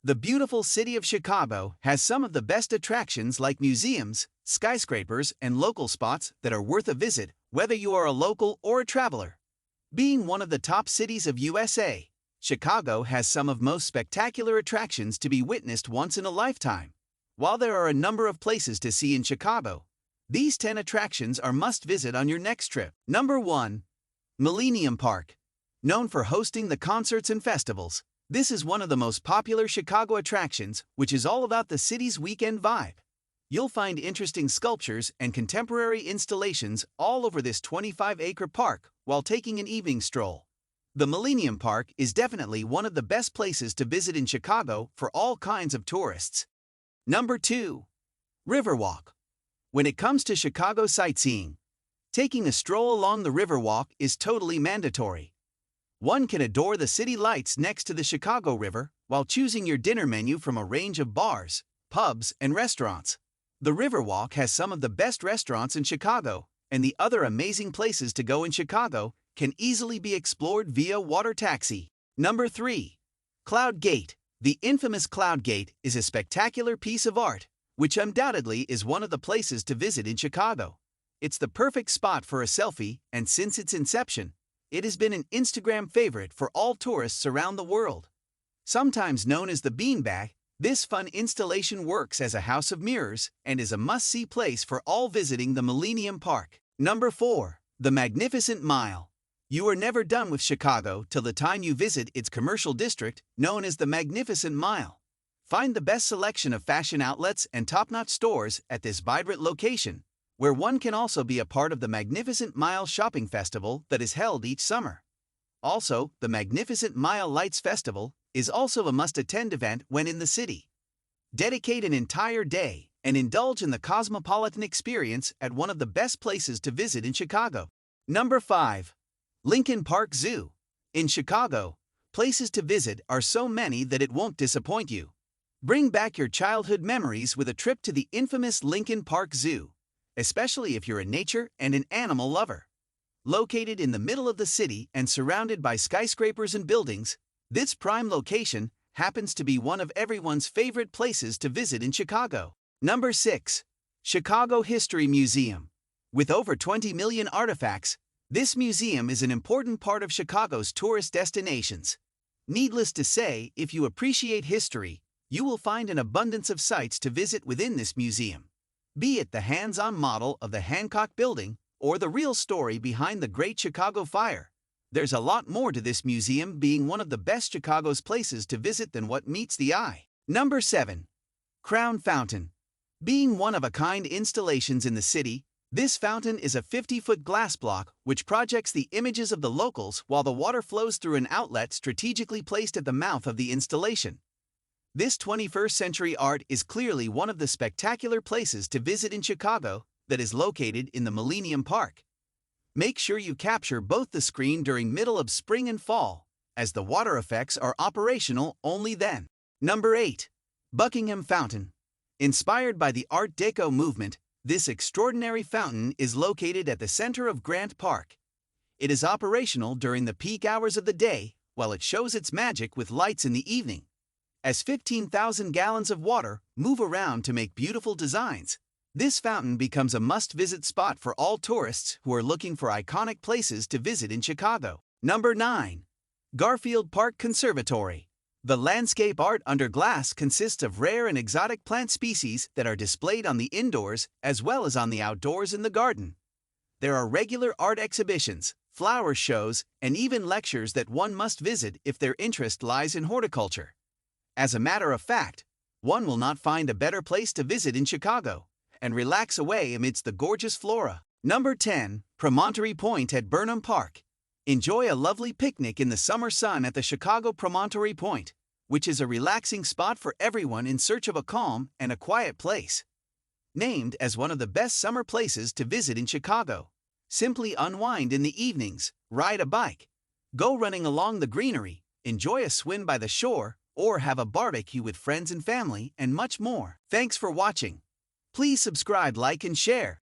The beautiful city of Chicago has some of the best attractions like museums, skyscrapers, and local spots that are worth a visit, whether you are a local or a traveler. Being one of the top cities of USA, Chicago has some of most spectacular attractions to be witnessed once in a lifetime. While there are a number of places to see in Chicago, these 10 attractions are must-visit on your next trip. Number 1. Millennium Park. Known for hosting the concerts and festivals, this is one of the most popular Chicago attractions, which is all about the city's weekend vibe. You'll find interesting sculptures and contemporary installations all over this 25-acre park while taking an evening stroll. The Millennium Park is definitely one of the best places to visit in Chicago for all kinds of tourists. Number 2. Riverwalk. When it comes to Chicago sightseeing, taking a stroll along the Riverwalk is totally mandatory. One can adore the city lights next to the Chicago River while choosing your dinner menu from a range of bars, pubs, and restaurants. The Riverwalk has some of the best restaurants in Chicago, and the other amazing places to go in Chicago can easily be explored via water taxi. Number 3. Cloud Gate. The infamous Cloud Gate is a spectacular piece of art, which undoubtedly is one of the places to visit in Chicago. It's the perfect spot for a selfie, and since its inception, it has been an Instagram favorite for all tourists around the world. Sometimes known as the Beanbag, this fun installation works as a house of mirrors and is a must-see place for all visiting the Millennium Park. Number 4. The Magnificent Mile. You are never done with Chicago till the time you visit its commercial district, known as the Magnificent Mile. Find the best selection of fashion outlets and top-notch stores at this vibrant location, where one can also be a part of the Magnificent Mile Shopping Festival that is held each summer. Also, the Magnificent Mile Lights Festival is also a must-attend event when in the city. Dedicate an entire day and indulge in the cosmopolitan experience at one of the best places to visit in Chicago. Number 5. Lincoln Park Zoo. In Chicago, places to visit are so many that it won't disappoint you. Bring back your childhood memories with a trip to the infamous Lincoln Park Zoo, especially if you're a nature and an animal lover. Located in the middle of the city and surrounded by skyscrapers and buildings, this prime location happens to be one of everyone's favorite places to visit in Chicago. Number 6. Chicago History Museum. With over 20 million artifacts, this museum is an important part of Chicago's tourist destinations. Needless to say, if you appreciate history, you will find an abundance of sites to visit within this museum. Be it the hands-on model of the Hancock Building or the real story behind the Great Chicago Fire, there's a lot more to this museum being one of the best Chicago's places to visit than what meets the eye. Number 7. Crown Fountain. Being one-of-a-kind installations in the city, this fountain is a 50-foot glass block which projects the images of the locals while the water flows through an outlet strategically placed at the mouth of the installation. This 21st century art is clearly one of the spectacular places to visit in Chicago that is located in the Millennium Park. Make sure you capture both the screen during middle of spring and fall, as the water effects are operational only then. Number 8. Buckingham Fountain. Inspired by the Art Deco movement, this extraordinary fountain is located at the center of Grant Park. It is operational during the peak hours of the day, while it shows its magic with lights in the evening. As 15,000 gallons of water move around to make beautiful designs, this fountain becomes a must-visit spot for all tourists who are looking for iconic places to visit in Chicago. Number 9. Garfield Park Conservatory. The landscape art under glass consists of rare and exotic plant species that are displayed on the indoors as well as on the outdoors in the garden. There are regular art exhibitions, flower shows, and even lectures that one must visit if their interest lies in horticulture. As a matter of fact, one will not find a better place to visit in Chicago and relax away amidst the gorgeous flora. Number 10. Promontory Point at Burnham Park. Enjoy a lovely picnic in the summer sun at the Chicago Promontory Point, which is a relaxing spot for everyone in search of a calm and a quiet place. Named as one of the best summer places to visit in Chicago, simply unwind in the evenings, ride a bike, go running along the greenery, enjoy a swim by the shore, or have a barbecue with friends and family, and much more. Thanks for watching. Please subscribe, like, and share.